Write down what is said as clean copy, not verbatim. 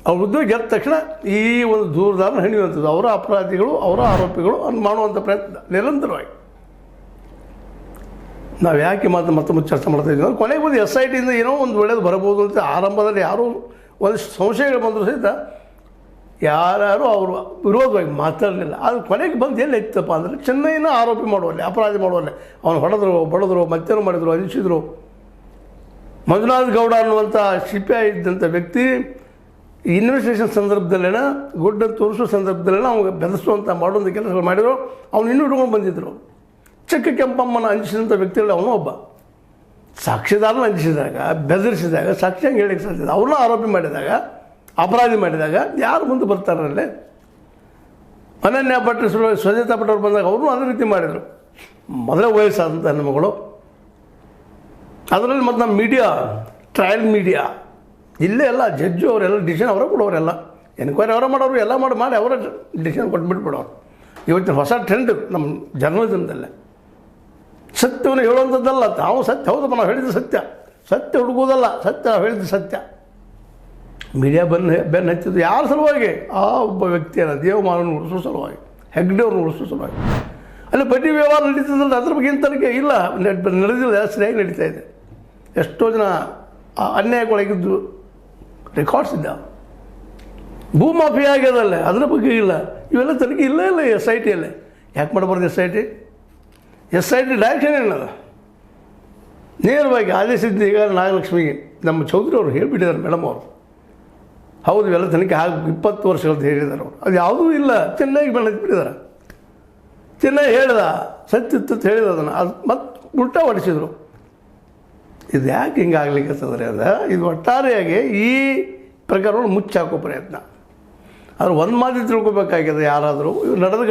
ಅವ್ರ ಉದ್ಯೋಗ ಗೆದ್ದ ತಕ್ಷಣ ಈ ಒಂದು ದೂರದಾರನ ಹೆಣಿಯುವಂಥದ್ದು ಅವರ ಅಪರಾಧಿಗಳು ಅವರ ಆರೋಪಿಗಳು ಅನ್ನು ಮಾಡುವಂಥ ಪ್ರಯತ್ನ ನಿರಂತರವಾಗಿ. ನಾವು ಯಾಕೆ ಮತ್ತೊಮ್ಮೆ ಚರ್ಚೆ ಮಾಡ್ತಾ ಇದ್ದೀವಿ ಅಂದ್ರೆ ಕೊನೆಗೆ ಬಂದು SITಯಿಂದ ಏನೋ ಒಂದು ಒಳ್ಳೇದು ಬರಬಹುದು ಅಂತ ಆರಂಭದಲ್ಲಿ ಯಾರೂ ಒಂದಿಷ್ಟು ಸಂಶಯಗಳು ಬಂದರೂ ಸಹಿತ ಯಾರು ಅವರು ವಿರೋಧವಾಗಿ ಮಾತಾಡಲಿಲ್ಲ. ಅದು ಕೊನೆಗೆ ಬಂದು ಎಲ್ಲಿ ಇತ್ತಪ್ಪ ಅಂದರೆ ಚೆನ್ನೈನ ಆರೋಪಿ ಮಾಡುವಲ್ಲಿ, ಅಪರಾಧಿ ಮಾಡುವಲ್ಲಿ ಅವನು ಹೊಡೆದ್ರು ಬಡಿದ್ರು ಮತ್ತೇನು ಮಾಡಿದ್ರು ಅಂಜಿಸಿದ್ರು. ಮಂಜುನಾಥ್ ಗೌಡ ಅನ್ನುವಂಥ CPI ಇದ್ದಂಥ ವ್ಯಕ್ತಿ ಇನ್ವೆಸ್ಟಿಗೇಷನ್ ಸಂದರ್ಭದಲ್ಲೇನ ಗುಡ್ಡನ್ನು ತೋರಿಸೋ ಸಂದರ್ಭದಲ್ಲೇನ ಅವ್ನಿಗೆ ಬೆದರಿಸುವಂಥ ಮಾಡುವಂಥ ಕೆಲಸಗಳು ಮಾಡಿದ್ರು. ಅವ್ನು ಇನ್ನೂ ಹಿಡ್ಕೊಂಡು ಬಂದಿದ್ದರು. ಚಿಕ್ಕ ಕೆಂಪಮ್ಮನ ಅಂಜಿಸಿದಂಥ ವ್ಯಕ್ತಿಗಳು ಅವನು ಒಬ್ಬ. ಸಾಕ್ಷಿದಾರನ ಅಂಜಿಸಿದಾಗ ಬೆದರಿಸಿದಾಗ ಸಾಕ್ಷಿ ಹಂಗೆ ಹೇಳಿಕ್ಕೆ ಸಾಧ್ಯ. ಅವ್ರನ್ನ ಆರೋಪಿ ಮಾಡಿದಾಗ ಅಪರಾಧಿ ಮಾಡಿದಾಗ ಯಾರು ಮುಂದೆ ಬರ್ತಾರಲ್ಲೇ. ಅನನ್ಯ ಭಟ್ ಸ್ವಜತಾ ಭಟ್ ಅವ್ರು ಬಂದಾಗ ಅವ್ರನ್ನೂ ಅದೇ ರೀತಿ ಮಾಡಿದರು. ಮೊದಲೇ ವಯಸ್ಸಾದಂಥ ಹೆಣ್ಣುಮಗಳು. ಅದರಲ್ಲಿ ಮತ್ತು ನಮ್ಮ ಮೀಡಿಯಾ ಟ್ರಯಲ್ ಮೀಡಿಯಾ ಇಲ್ಲೇ ಎಲ್ಲ ಜಡ್ಜು ಅವರೆಲ್ಲ ಡಿಸಿಷನ್ ಅವರೇ ಕೊಡೋರೆಲ್ಲ, ಎನ್ಕ್ವೈರಿ ಅವರೇ ಮಾಡೋರು, ಎಲ್ಲ ಮಾಡಿ ಅವರೇ ಡಿಸಿಷನ್ ಕೊಟ್ಬಿಟ್ಬಿಡೋರು. ಇವತ್ತಿನ ಹೊಸ ಟ್ರೆಂಡ್ ನಮ್ಮ ಜರ್ನಲಿಸಮ್ದಲ್ಲೇ ಸತ್ಯವನ್ನು ಹೇಳುವಂಥದ್ದಲ್ಲ. ನಾವು ಸತ್ಯ ಹೌದಪ್ಪ, ನಾವು ಹೇಳಿದ್ದು ಸತ್ಯ ಹುಡುಗೋದಲ್ಲ, ಸತ್ಯ ನಾವು ಹೇಳಿದ್ದು ಸತ್ಯ. ಮೀಡಿಯಾ ಬೆನ್ನು ಹಚ್ಚಿದ್ದು ಯಾರ ಸಲುವಾಗಿ? ಆ ಒಬ್ಬ ವ್ಯಕ್ತಿಯನ್ನು ದೇವಮಾನವನ್ನು ಉಳಿಸೋ ಸಲುವಾಗಿ, ಹೆಗ್ಡೆಯವ್ರನ್ನ ಉಳಿಸೋ ಸಲುವಾಗಿ. ಅಲ್ಲಿ ಬಡ್ಡಿ ವ್ಯವಹಾರ ನಡೀತದಲ್ಲ, ಅದ್ರ ಬಗ್ಗೆ ಇಂಥ ತನಿಖೆ ಇಲ್ಲ, ನಡೆದಿಲ್ಲ, ಸರಿಯಾಗಿ ನಡೀತಾ ಇದೆ. ಎಷ್ಟೋ ಜನ ಅನ್ಯಾಯಕ್ಕೊಳಗಿದ್ದು ರೆಕಾರ್ಡ್ಸ್ ಇದ್ದಾವೆ. ಭೂಮಾಫಿಯಾ ಆಗ್ಯದಲ್ಲೇ, ಅದರ ಬಗ್ಗೆ ಇಲ್ಲ. ಇವೆಲ್ಲ ತನಿಖೆ ಇಲ್ಲ SITಯಲ್ಲೇ. ಯಾಕೆ ಮಾಡಬಾರ್ದು? SIT ಡೈರೆಕ್ಷನ್ ಏನದ ನೇರವಾಗಿ ಆದೇಶಿದ್ದು. ಈಗ ನಾಗಲಕ್ಷ್ಮಿಗೆ ನಮ್ಮ ಚೌಧರಿ ಅವರು ಹೇಳಿಬಿಟ್ಟಿದ್ದಾರೆ, ಮೇಡಮ್ ಅವರು. ಹೌದು ಇವೆಲ್ಲ ತನಿಖೆ 20 ವರ್ಷಗಳದ್ದು ಹೇಳಿದ್ದಾರೆ ಅವರು. ಅದು ಯಾವುದೂ ಇಲ್ಲ, ಚೆನ್ನಾಗಿ ಬೆಳೆದ್ಬಿಟ್ಟಿದ್ದಾರೆ. ಚೆನ್ನಾಗಿ ಹೇಳ್ದ, ಸತ್ಯತ್ತು ಹೇಳಿದ ಅದನ್ನು, ಅದು ಮತ್ತೆ ಉಲ್ಟಾ ಹೊಡಿಸಿದ್ರು. ಇದು ಯಾಕೆ ಹಿಂಗೆ ಆಗ್ಲಿಕ್ಕೆ ಇದು ಒಟ್ಟಾರೆಯಾಗಿ ಈ ಪ್ರಕಾರವನ್ನು ಮುಚ್ಚಾಕೋ ಪ್ರಯತ್ನ. ಆದರೆ ಒಂದು ಮಾತು ತಿಳ್ಕೊಬೇಕಾಗಿದೆ, ಯಾರಾದರೂ ನಡೆದ